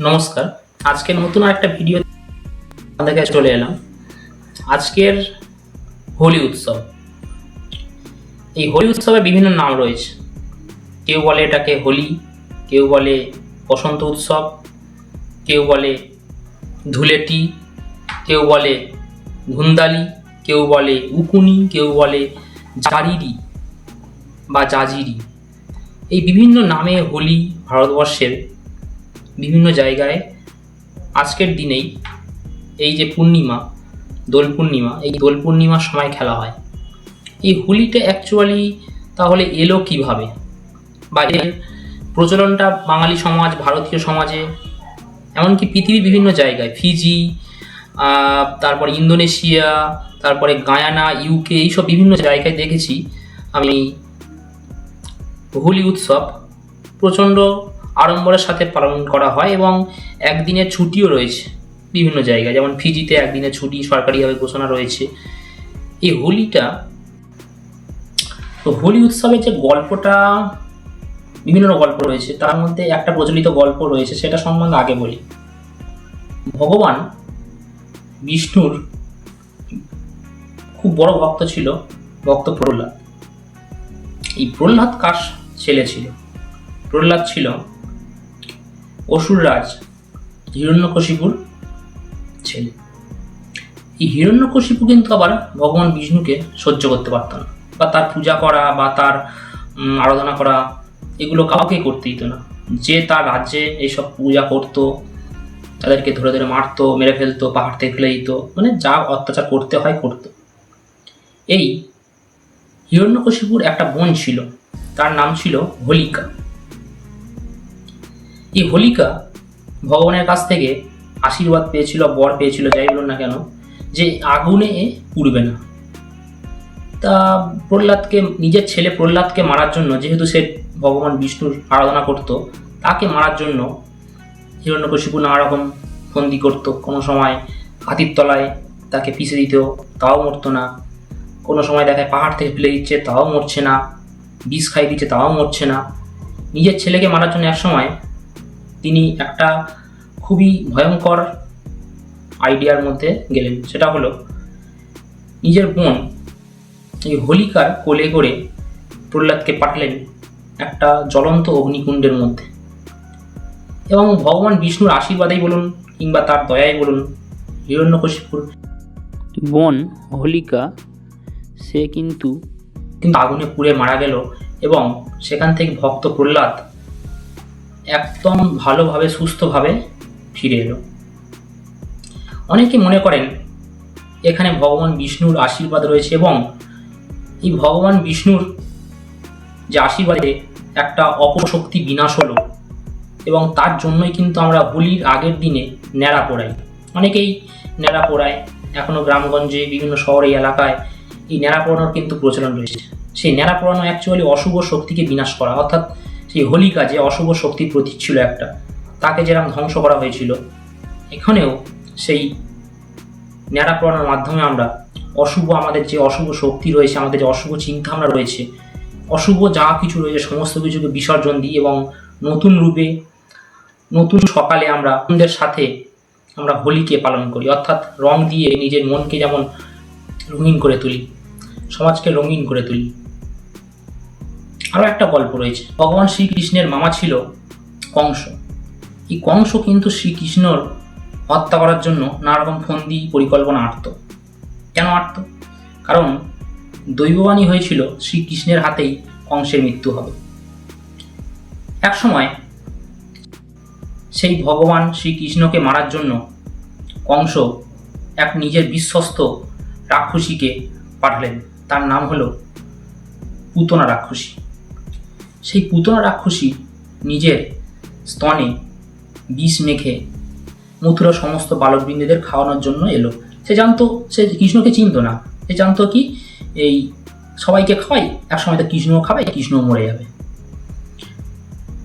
নমস্কার। আজকের নতুন একটা ভিডিও আপনাদের কাছে চলে এলাম। আজকের হোলি উৎসব। এই হোলি উৎসবের বিভিন্ন নাম রয়েছে। কেউ বলে এটাকে হোলি, কেউ বলে বসন্ত উৎসব, কেউ বলে ধুলেটি, কেউ বলে ধুন্দালি, কেউ বলে উকুনি, কেউ বলে জারিরি বা জাজিরি। এই বিভিন্ন নামে হোলি ভারতবর্ষের বিভিন্ন জায়গায় আজকের দিনেই এই যে পূর্ণিমা, দোল পূর্ণিমা, এই দোল পূর্ণিমার সময় খেলা হয়। এই হোলিটা অ্যাকচুয়ালি তাহলে এলো কিভাবে, বা এর প্রচলনটা বাঙালি সমাজ, ভারতীয় সমাজে, এমনকি পৃথিবীর বিভিন্ন জায়গায়, ফিজি, তারপরে ইন্দোনেশিয়া, তারপরে গায়ানা, ইউকে, এইসব বিভিন্ন জায়গায় দেখেছি আমি হোলি উৎসব প্রচণ্ড আড়ম্বরের সাথে পালন করা হয় এবং একদিনের ছুটিও রয়েছে বিভিন্ন জায়গায়। যেমন ফিজিতে একদিনের ছুটি সরকারিভাবে ঘোষণা রয়েছে। এই হোলিটা, তো হোলি উৎসবের যে গল্পটা, বিভিন্ন গল্প রয়েছে, তার মধ্যে একটা প্রচলিত গল্প রয়েছে, সেটা সম্বন্ধে আগে বলি। ভগবান বিষ্ণুর খুব বড় ভক্ত ছিল, ভক্ত প্রহ্লাদ। এই প্রহ্লাদ কার ছেলে ছিল? প্রহ্লাদ ছিল অসুররাজ হিরণ্যকশিপুর ছেলে। এই হিরণ্যকশিপু কিন্তু আবার ভগবান বিষ্ণুকে সহ্য করতে পারত না, বা তার পূজা করা বা তার আরাধনা করা এগুলো কাউকে করতে দিত না। যে তার রাজ্যে এইসব পূজা করতো তাদেরকে ধরে ধরে মারতো, মেরে ফেলতো, পাহাড় থেকে ফেলে দিত, মানে যা অত্যাচার করতে হয় করতো। এই হিরণ্যকশিপুর একটা বোন ছিল, তার নাম ছিল হোলিকা। এই হোলিকা ভগবানের কাছ থেকে আশীর্বাদ পেয়েছিল, বর পেয়েছিল, যাই বলুন না কেন, যে আগুনে পুড়বে না। তা প্রহ্লাদকে, নিজের ছেলে প্রহ্লাদকে মারার জন্য, যেহেতু সে ভগবান বিষ্ণুর আরাধনা করত, তাকে মারার জন্য হিরণ্যকশিপু নানা রকম ফন্দি করত। কোনো সময় হাতির তলায় তাকে পিষে দিত, তাও মরতো না। কোনো সময় দেখায় পাহাড় থেকে ফেলে দিচ্ছে, তাও মরছে না। বিষ খাই দিচ্ছে, তাও মরছে না। নিজের ছেলেকে মারার জন্য একসময় তিনি একটা খুবই ভয়ঙ্কর আইডিয়ার মধ্যে গেলেন। সেটা হলো, নিজের বোন এই হোলিকার কোলে করে প্রহ্লাদকে পাঠালেন একটা জ্বলন্ত অগ্নিকুণ্ডের মধ্যে, এবং ভগবান বিষ্ণুর আশীর্বাদেই বলুন কিংবা তার দয়াই বলুন, হিরণ্যকশিপুর বোন হোলিকা সে কিন্তু আগুনে পুড়ে মারা গেল, এবং সেখান থেকে ভক্ত প্রহ্লাদ একদম ভালোভাবে, সুস্থভাবে ফিরে এলো। অনেকে মনে করেন এখানে ভগবান বিষ্ণুর আশীর্বাদ রয়েছে, এবং এই ভগবান বিষ্ণুর যে আশীর্বাদে একটা অপশক্তি বিনাশ হলো, এবং তার জন্যই কিন্তু আমরা হোলির আগের দিনে ন্যাড়া পোড়াই। অনেকেই ন্যাড়া পোড়ায়, এখনও গ্রামগঞ্জে, বিভিন্ন শহরে, এলাকায় এই ন্যাড়া পোড়ানোর কিন্তু প্রচলন রয়েছে। সেই ন্যাড়া পোড়ানো অ্যাকচুয়ালি অশুভ শক্তিকে বিনাশ করা, অর্থাৎ সেই হোলিকা যে অশুভ শক্তির প্রতীক ছিল একটা, তাকে যেরকম ধ্বংস করা হয়েছিল, এখানেও সেই ন্যাড়া পোড়ানোর মাধ্যমে আমরা অশুভ, আমাদের যে অশুভ শক্তি রয়েছে, আমাদের যে অশুভ চিন্তাভাবনা রয়েছে, অশুভ যা কিছু রয়েছে, সমস্ত কিছুকে বিসর্জন দিই, এবং নতুন রূপে, নতুন সকালে আমরা আমাদের সাথে আমরা হোলিকে পালন করি। অর্থাৎ রং দিয়ে নিজের মনকে যেমন রঙিন করে তুলি, সমাজকে রঙিন করে তুলি। আরও একটা গল্প রয়েছে। ভগবান শ্রীকৃষ্ণের মামা ছিল কংস। এই কংস কিন্তু শ্রীকৃষ্ণর হত্যা করার জন্য নানা রকম ফন্দি পরিকল্পনা আঁটত। কেন আঁটত? কারণ দৈববাণী হয়েছিল শ্রীকৃষ্ণের হাতেই কংসের মৃত্যু হবে। এক সময় সেই ভগবান শ্রীকৃষ্ণকে মারার জন্য কংস এক নিজের বিশ্বস্ত রাক্ষসীকে পাঠালেন। তার নাম হলো পুতনা রাক্ষসী। সেই পুতনা রাক্ষসী নিজের স্তনে বিষ মেখে মথুরা সমস্ত বালকবৃন্দদের খাওয়ানোর জন্য এলো। সে জানতো, সে কৃষ্ণকে চিনত না। সে জানতো কি, এই সবাইকে খাওয়াই, এক সময় তো কৃষ্ণও খাবে, কৃষ্ণও মরে যাবে।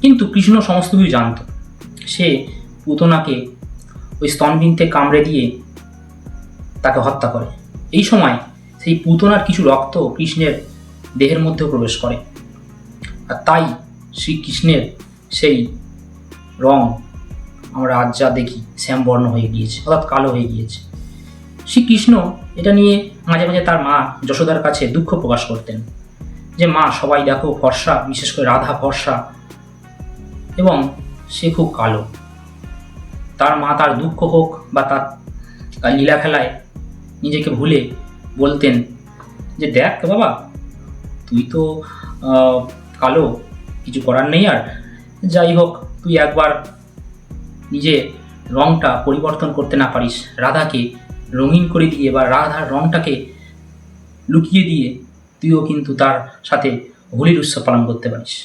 কিন্তু কৃষ্ণ সমস্ত কিছু জানত। সে পুতনাকে ওই স্তনবৃন্তে কামড়ে দিয়ে তাকে হত্যা করে। এই সময় সেই পুতনার কিছু রক্ত কৃষ্ণের দেহের মধ্যেও প্রবেশ করে, আর তাই শ্রীকৃষ্ণের সেই রং আমরা আজ যা দেখি শ্যামবর্ণ হয়ে গিয়েছে, অর্থাৎ কালো হয়ে গিয়েছে। শ্রীকৃষ্ণ এটা নিয়ে মাঝে মাঝে তার মা যশোদার কাছে দুঃখ প্রকাশ করতেন যে মা, সবাই দেখো ফর্সা, বিশেষ করে রাধা ফর্সা এবং সে খুব কালো। তার মা তার দুঃখ হোক বা তার লীলা খেলায় নিজেকে ভুলে বলতেন যে দেখ বাবা, তুই তো কালো, কিছু করার নেই, আর যাই হোক তুই একবার নিজে রংটা পরিবর্তন করতে না পারিস, রাধাকে রঙিন করে দিয়ে বা রাধার রংটাকে লুকিয়ে দিয়ে তুইও কিন্তু তার সাথে হোলির উৎসব পালন করতে পারিস।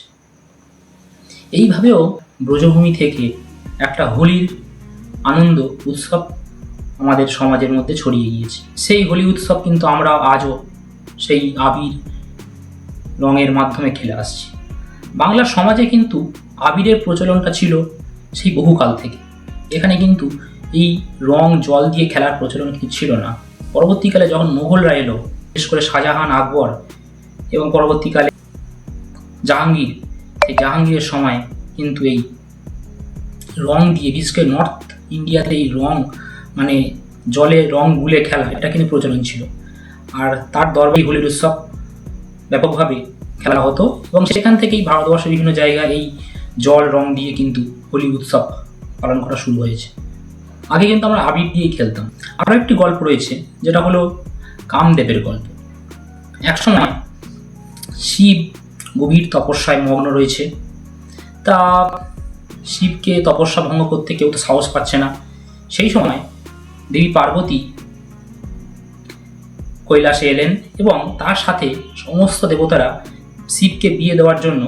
এইভাবেও ব্রজভূমি থেকে একটা হোলির আনন্দ উৎসব আমাদের সমাজের মধ্যে ছড়িয়ে গিয়েছে। সেই হোলি উৎসব কিন্তু আমরা আজও সেই আবির রঙের মাধ্যমে খেলে আসছি। বাংলার সমাজে কিন্তু আবিরের প্রচলনটা ছিল সেই বহুকাল থেকে। এখানে কিন্তু এই রং জল দিয়ে খেলার প্রচলন কিছু ছিল না। পরবর্তীকালে যখন মোগলরা এলো, বিশেষ করে শাহজাহান, আকবর এবং পরবর্তীকালে জাহাঙ্গীর, এই জাহাঙ্গীরের সময় কিন্তু এই রং দিয়ে, বিশেষ করে নর্থ ইন্ডিয়াতে এই রং মানে জলে রং গুলে খেলা, এটা কিন্তু প্রচলন ছিল। আর তার দরবারে হোলির উৎসব ব্যাপকভাবে খেলা হতো এবং সেখান থেকেই ভারতবর্ষের বিভিন্ন জায়গায় এই জল রং দিয়ে কিন্তু হোলি উৎসব পালন করা শুরু হয়েছে। আগে কিন্তু আমরা আবির দিয়েই খেলতাম। আরও একটি গল্প রয়েছে, যেটা হলো কামদেবের গল্প। একসময় শিব গভীর তপস্যায় মগ্ন রয়েছে। তা শিবকে তপস্যা ভঙ্গ করতে কেউ তো সাহস পাচ্ছে না। সেই সময় দেবী পার্বতী কৈলাসে এলেন এবং তার সাথে সমস্ত দেবতারা শিবকে বিয়ে দেওয়ার জন্য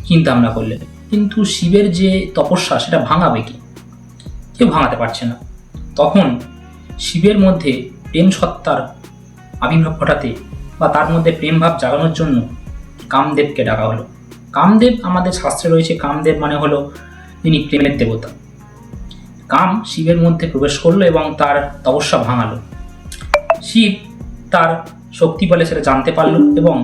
চিন্তা ভাবনা করলেন। কিন্তু শিবের যে তপস্যা, সেটা ভাঙাবে কি? কেউ ভাঙাতে পারছে না। তখন শিবের মধ্যে প্রেম সত্তার আবির্ভাব ঘটাতে বা তার মধ্যে প্রেম ভাব জাগানোর জন্য কামদেবকে ডাকা হলো। কামদেব, আমাদের শাস্ত্রে রয়েছে কামদেব মানে হলো যিনি প্রেমের দেবতা। কাম শিবের মধ্যে প্রবেশ করলো এবং তার তপস্যা ভাঙালো। শিব তার শক্তি বলে সেটা জানতে পারল এবং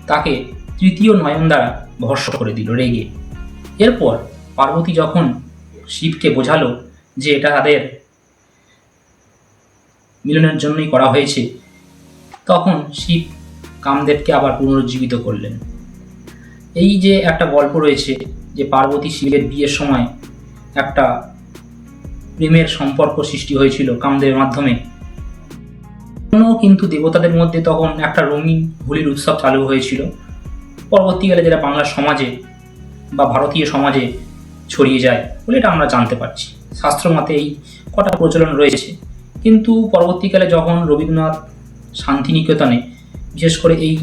তাকে তৃতীয় নয়ন দ্বারা ভস্ম করে দিল রেগে। এরপর পার্বতী যখন শিবকে বোঝালো যে এটা তাদের মিলনের জন্যই করা হয়েছে, তখন শিব কামদেবকে আবার পুনরুজ্জীবিত করলেন। এই যে একটা গল্প রয়েছে যে পার্বতী শিবের বিয়ের সময় একটা প্রেমের সম্পর্ক সৃষ্টি হয়েছিল কামদেবের মাধ্যমে, কিন্তু দেবতাদের মধ্যে তখন একটা রঙিন হোলির উৎসব চালু হয়েছিল। পরবর্তীকালে যেটা বাংলার সমাজে বা ভারতীয় সমাজে ছড়িয়ে যায় বলে এটা আমরা জানতে পারছি। শাস্ত্র মতে এই কটা প্রচলন রয়েছে। কিন্তু পরবর্তীকালে যখন রবীন্দ্রনাথ শান্তিনিকেতনে বিশেষ করে এই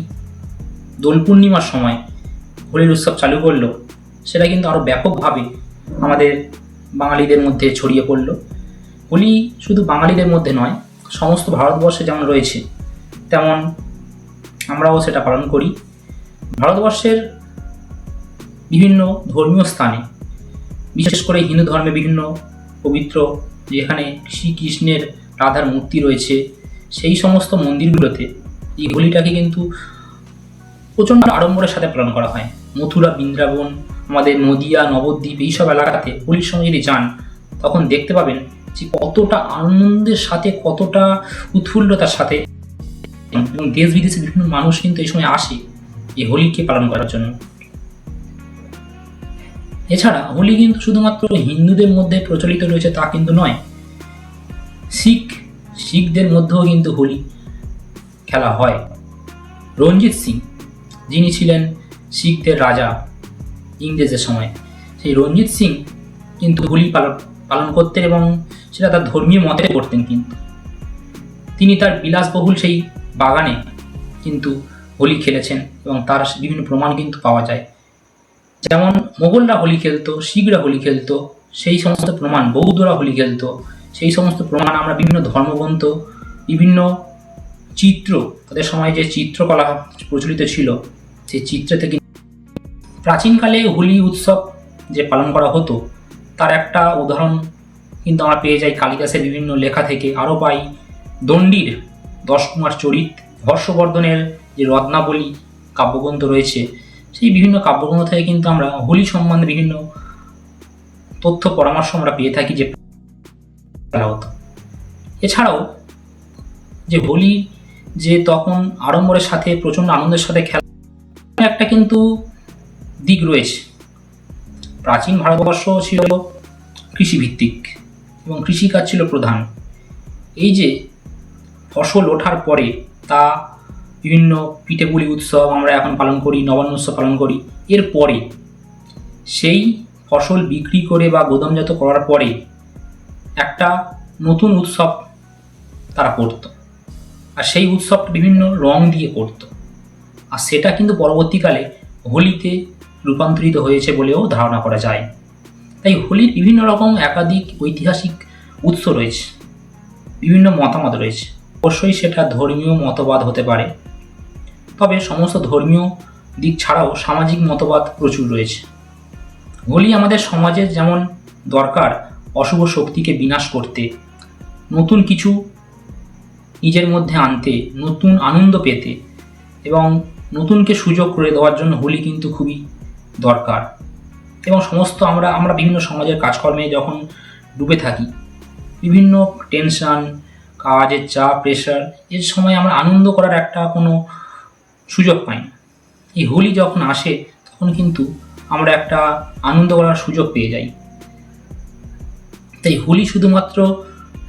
দোল পূর্ণিমার সময় হোলির উৎসব চালু করলো, সেটা কিন্তু আরও ব্যাপকভাবে আমাদের বাঙালিদের মধ্যে ছড়িয়ে পড়ল। হোলি শুধু বাঙালিদের মধ্যে নয়, সমস্ত ভারতবর্ষে যেমন রয়েছে তেমন আমরাও সেটা পালন করি। ভারতবর্ষের বিভিন্ন ধর্মীয় স্থানে, বিশেষ করে হিন্দু ধর্মে বিভিন্ন পবিত্র যেখানে শ্রীকৃষ্ণের রাধার মূর্তি রয়েছে, সেই সমস্ত মন্দিরগুলোতে এই হোলিটাকে কিন্তু প্রচণ্ড আড়ম্বরের সাথে পালন করা হয়। মথুরা, বৃন্দাবন, আমাদের নদিয়া, নবদ্বীপ, এইসব এলাকাতে হোলির সময় যদি যান, তখন দেখতে পাবেন যে কতটা আনন্দের সাথে, কতটা উৎফুল্লতার সাথে এবং দেশ বিদেশে বিভিন্ন মানুষ কিন্তু এই সময় আসে এই হোলিকে পালন করার জন্য। এছাড়া হোলি কিন্তু শুধুমাত্র হিন্দুদের মধ্যে প্রচলিত রয়েছে তা কিন্তু নয়। শিখদের মধ্যেও কিন্তু হোলি খেলা হয়। রঞ্জিত সিং, যিনি ছিলেন শিখদের রাজা ইংরেজের সময়, সেই রঞ্জিত সিং কিন্তু হোলি পালন করতেন এবং সেটা তার ধর্মীয় মতে করতেন। কিন্তু তিনি তার বিলাসবহুল সেই বাগানে কিন্তু হোলি খেলেছেন এবং তার বিভিন্ন প্রমাণ কিন্তু পাওয়া যায়। যেমন মোগলরা হোলি খেলতো, শিখরা হোলি খেলতো, সেই সমস্ত প্রমাণ, বৌদ্ধরা হোলি খেলতো, সেই সমস্ত প্রমাণ আমরা বিভিন্ন ধর্মগ্রন্থ, বিভিন্ন চিত্র, তাদের সময় যে চিত্রকলা প্রচলিত ছিল সেই চিত্র থেকে প্রাচীনকালে হোলি উৎসব যে পালন করা হতো তার একটা উদাহরণ কিন্তু আমরা পেয়ে যাই কালিদাসের বিভিন্ন লেখা থেকে। আরও পাই দণ্ডির 10 কুমার চরিত, হর্ষবর্ধনের যে রত্নাবলী কাব্যগ্রন্থ রয়েছে, সেই বিভিন্ন কাব্যগ্রন্থ থেকে কিন্তু আমরা হোলি সম্বন্ধে বিভিন্ন তথ্য পরামর্শ আমরা পেয়ে থাকি যে খেলা হতো। এছাড়াও যে হোলি যে তখন আড়ম্বরের সাথে প্রচণ্ড আনন্দের সাথে খেলা একটা কিন্তু দিক রয়েছে। প্রাচীন ভারতবর্ষ ছিল কৃষিভিত্তিক এবং কৃষিকাজ ছিল প্রধান। এই যে ফসল ওঠার পরে তা বিভিন্ন পিঠেপুলি উৎসব আমরা এখন পালন করি, নবান্ন উৎসব পালন করি। এরপরে সেই ফসল বিক্রি করে বা গোদামজাত করার পরে একটা নতুন উৎসব তারা করত, আর সেই উৎসবটা বিভিন্ন রং দিয়ে করত, আর সেটা কিন্তু পরবর্তীকালে হোলিতে রূপান্তরিত হয়েছে বলেও ধারণা করা যায়। তাই হোলির বিভিন্ন রকম একাধিক ঐতিহাসিক উৎস রয়েছে, বিভিন্ন মতামত রয়েছে। অবশ্যই সেটা ধর্মীয় মতবাদ হতে পারে, তবে সমস্ত ধর্মীয় দিক ছাড়াও সামাজিক মতবাদ প্রচুর রয়েছে। হোলি আমাদের সমাজে যেমন দরকার অশুভ শক্তিকে বিনাশ করতে, নতুন কিছু নিজের মধ্যে আনতে, নতুন আনন্দ পেতে এবং নতুনকে সুযোগ করে দেওয়ার জন্য হোলি কিন্তু খুবই দরকার। এবং সমস্ত আমরা বিভিন্ন সমাজের কাজকর্মে যখন ডুবে থাকি, বিভিন্ন টেনশন, কাজের চাপ, প্রেশার, এর সময় আমরা আনন্দ করার একটা কোনো সুযোগ পাই না। এই হোলি যখন আসে তখন কিন্তু আমরা একটা আনন্দ করার সুযোগ পেয়ে যাই। তাই হোলি শুধুমাত্র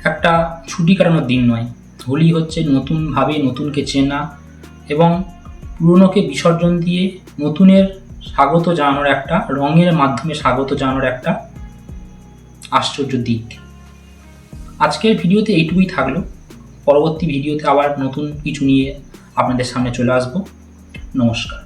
একটা ছুটি কাটানোর দিন নয়, হোলি হচ্ছে নতুনভাবে নতুনকে চেনা এবং পুরনোকে বিসর্জন দিয়ে নতুনের স্বাগত জানানোর একটা, রঙের মাধ্যমে স্বাগত জানানোর একটা আশ্চর্য দিক। আজকের ভিডিওতে এইটুকুই থাকলো। পরবর্তী ভিডিওতে আবার নতুন কিছু নিয়ে আপনাদের সামনে চলে আসবো। নমস্কার।